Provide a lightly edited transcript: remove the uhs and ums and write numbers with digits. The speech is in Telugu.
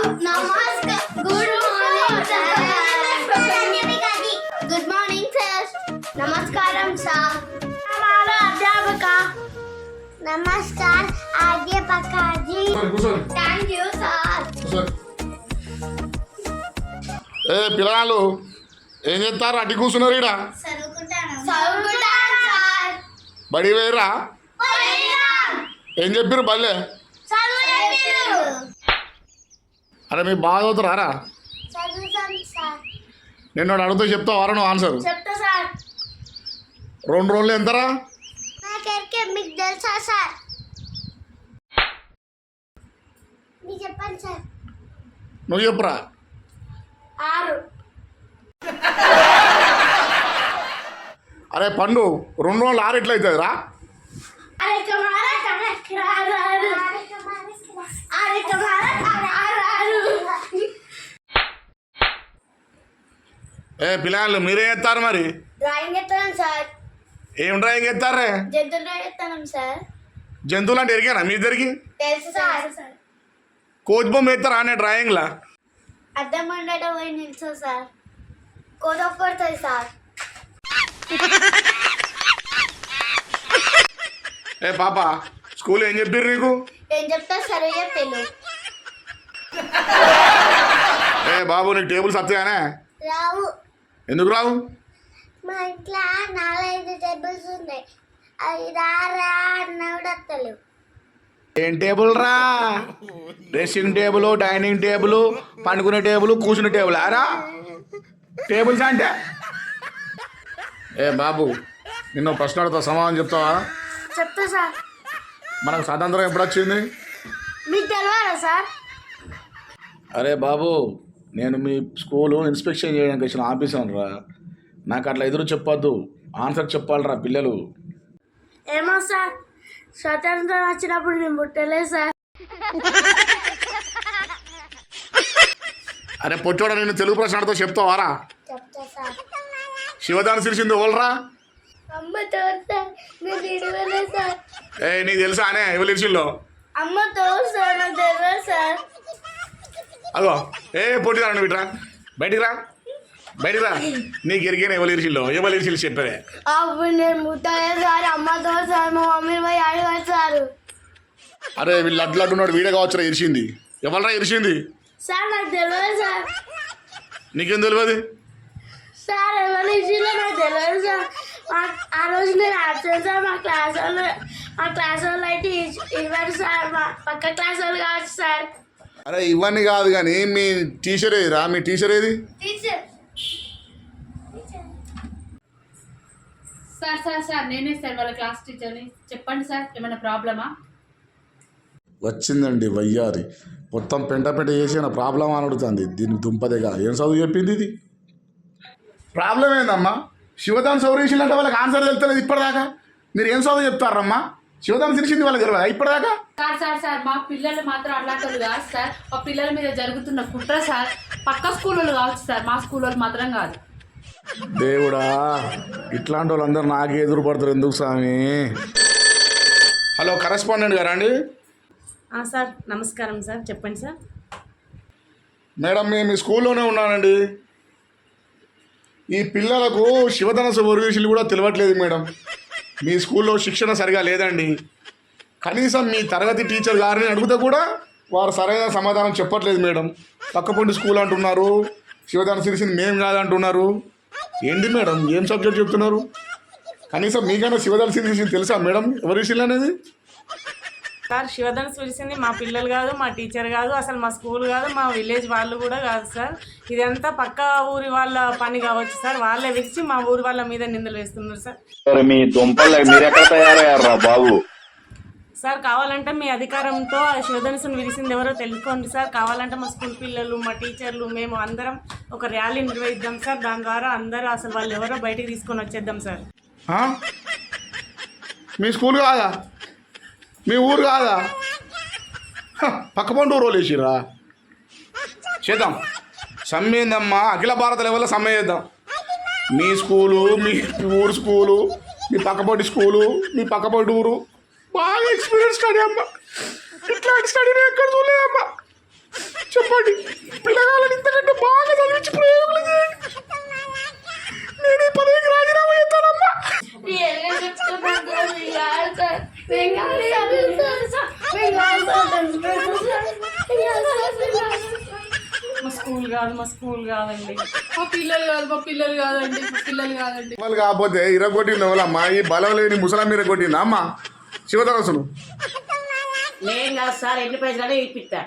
Good morning sir. నమస్కారం సార్. అధ్యాపక. నమస్కార్ అధ్యాపకాజీ. Thank you sir. ఏ పిల్లలు ఏం చేస్తారు? అట్టి కూర్చున్నారు ఇక్కడ. బడి వేయరా? ఏం చెప్పారు బల్లే? అరే మీ బాగా చదువుతారా? నిన్ను అడుగుతూ చెప్తావారా నువ్వు ఆన్సర్? 2 రోజులు ఎంతరా? మీకు తెలుసా సార్? మీరు చెప్పండి సార్. నువ్వు చెప్పురా. 6. అరే పండు 2 రోజులు 6 ఎట్లయితుంది రా? ఏ పిల్లలు మీరేం చేస్తారు మరి? డ్రాయింగ్ ఎత్తాను సార్. ఏం డ్రాయింగ్ చేస్తారే? జంతువులు ఎత్తాను సార్. జంతువులు అంటే ఎరిగానా మీ ఇద్దరికి? తెలుసు సార్. కోచ్ బొమ్మ ఎత్తారా అనే డ్రాయింగ్లా? అర్థం ఉండడం పోయి నిల్చో సార్. కొడుతుంది సార్. ఏ పాప స్కూల్ ఏం చెప్పారు నీకు? ఏం చెప్తా సరే చెప్పేలు. ఏ బాబు నీకు టేబుల్స్ వస్తాయానే? రావు. ఎందుకు రావు? మా ఇంట్లో 4-5 టేబుల్స్ ఉన్నాయి. అవి రా అన్నప్పుడు వస్తలేవు. ఏం టేబుల్ రా? డ్రెస్సింగ్ టేబుల్, డైనింగ్ టేబుల్, పండుకునే టేబుల్, కూర్చునే టేబుల్ ఆరా టేబుల్స్ అంటే? ఏ బాబు నిన్ను ప్రశ్న అడుగుతా, సమాధానం చెప్తావా? చెప్తా సార్. మనకు స్వాతంత్రం ఎప్పుడు వచ్చింది? మీకు తెలియదా సార్? అరే బాబు నేను మీ స్కూలు ఇన్స్పెక్షన్ చేయడానికి వచ్చిన ఆఫీసర్ రా. నాకు అట్లా ఎదురు చెప్పొద్దు, ఆన్సర్ చెప్పాలరా పిల్లలు. ఏమో సార్, స్వతంత్రం వచ్చినప్పుడు నేను పుట్టలేదు సార్. అరే పొచ్చోడ నేను తెలుగు ప్రశ్న అడుగుతా, చెప్తావారా? చెప్తా సార్. శివదాన సిరిసింది ఓల్రా? అమ్మతో సార్. నేను ఇడవలేదు సార్. ఏ నీకు తెలుసా అనే ఎవరు ఇరిచిల్లో? అమ్మతో సార్. నాకు తెలియదు సార్. అగో ఏ పొట్టిదా నువ్వు ఇట్రా, బయటికి రా, బయటికి రా. నీకు ఎరిగిన ఎవరు ఇరిచిల్లో? ఎవరు ఇరిచిల్లు చెప్పే? అప్పుడు నేను ముట్టలేదు సార్. అమ్మతో సార్. మా మమ్మీ పోయి అడిగారు సార్. అరే వీళ్ళు లడ్డు లడ్డు ఉన్నాడు, వీడే కావచ్చురా ఇరిచింది. ఎవరా ఇరిచింది? సార్ నాకు తెలియదు సార్. నీకేం తెలియదు సార్? ఎవరు ఇచ్చిలో నాకు తెలియదు సార్. ఆ రోజు నేను ఆబ్సెంట్ సార్. మా క్లాస్ వాళ్ళు అయితే ఇవ్వరు సార్. మా పక్క క్లాస్ వాళ్ళు కావచ్చు సార్. అరే ఇవన్నీ కాదు కానీ మీ టీచర్ ఏదిరా? మీ టీచర్ ఏది? టీచర్ సార్ సార్ సార్ నేనే సార్ వాళ్ళ క్లాస్ టీచర్ని. చెప్పండి సార్, ఏమైనా ప్రాబ్లమా? వచ్చిందండి వయ్యారి, మొత్తం పెంట చేసి నా ప్రాబ్లం అని అడుగుతుంది. దీనికి దుంపదేగా ఏం చదువు చెప్పింది ఇది? ప్రాబ్లం ఏందమ్మా? శివదాన్ సౌరేషిల్ అంటే వాళ్ళకి ఆన్సర్ తెలుస్తలేదు ఇప్పటిదాకా. మీరు ఏం చదువు చెప్తారమ్మా? శివదాన్ తెలిసింది వాళ్ళకి తెలియదా ఇప్పటిదాకా? సార్ సార్ సార్ మా పిల్లలు మాత్రం అట్లాంటి కాదు సార్. మా పిల్లల మీద జరుగుతున్న కుట్ర సార్. పక్క స్కూల్ వాళ్ళు కావచ్చు సార్, మా స్కూల్ వాళ్ళు మాత్రం కాదు. దేవుడా, ఇట్లాంటి వాళ్ళందరూ నాకే ఎదురు పడతారు ఎందుకు స్వామి? హలో కరెస్పాండెంట్ గారా అండి? సార్ నమస్కారం సార్, చెప్పండి సార్. మేడం మేము మీ స్కూల్లోనే ఉన్నానండి. ఈ పిల్లలకు శివధన సౌరేషిలు కూడా తెలియట్లేదు మేడం. మీ స్కూల్లో శిక్షణ సరిగా లేదండి. కనీసం మీ తరగతి టీచర్ గారిని అడిగితే కూడా వారు సరైన సమాధానం చెప్పట్లేదు మేడం. పక్కపొంటి స్కూల్ అంటున్నారు, శివదాన సిరిసింది మేము కాదంటున్నారు. ఏంటి మేడం ఏం సబ్జెక్ట్ చెప్తున్నారు? కనీసం మీకైనా శివదాన సిరిసింది తెలుసా మేడం ఎవరి విషయం అనేది? సార్ శివధన విరిసింది మా పిల్లలు కాదు, మా టీచర్ కాదు, అసలు మా స్కూల్ కాదు, మా విలేజ్ వాళ్ళు కూడా కాదు సార్. ఇదంతా పక్క ఊరి వాళ్ళ పని కావచ్చు సార్. వాళ్ళే విరిచి మా ఊరి వాళ్ళ మీద నిందలు వేస్తున్నారు సార్. మీ దుంపలు మీరెక్కడ తయారయ్యారా బాబు? సార్ కావాలంటే మీ అధికారంతో శివధనుసుని విరిసింది ఎవరో తెలుసుకోండి సార్. కావాలంటే మా స్కూల్ పిల్లలు, మా టీచర్లు, మేము అందరం ఒక ర్యాలీ నిర్వహిద్దాం సార్. దాని ద్వారా అందరూ అసలు వాళ్ళు ఎవరో బయటికి తీసుకొని వచ్చేద్దాం సార్. మీ స్కూల్ కాదా? మీ ఊరు కాదా? పక్కపండు ఊరు వేసిరా చేద్దాం. సమ్మె ఏందమ్మా? అఖిల భారత లెవెల్లో సమ్మె చేద్దాం. మీ స్కూలు, మీ ఊరు స్కూలు, మీ పక్కపొంటి స్కూలు, మీ పక్కపొంటి ఊరు బాగా ఎక్స్పీరియన్స్ స్టడీ అమ్మా. ఇట్లాంటి స్టడీ నేను ఎక్కడ చూడలేదమ్మా. చెప్పండి, పిల్లగాళ్ళని ఇంతకంటే బాగా చదివించి ప్రయోగం చేయండి. నేను ఈ పదవికి రాజీనామా చేస్తానమ్మా. రియల్గా చెప్తున్నాను సార్, మీకు కాదు సార్. మేము కాదు సార్. మేము కాదు సార్. మా స్కూల్ కాదు, మా స్కూల్ కాదండి. మా పిల్లలు కాదు, మా పిల్లలు కాదండి, మా పిల్లలు కాదండి. వాళ్ళు కాకపోతే ఇరగొట్టింది ఎవరమ్మా? ఈ బలం లేని ముసలం మీద కొట్టిందా అమ్మా శివధనస్సును? నేను కాదు సార్, ఎన్ని పైసలు ఇప్పిస్తా.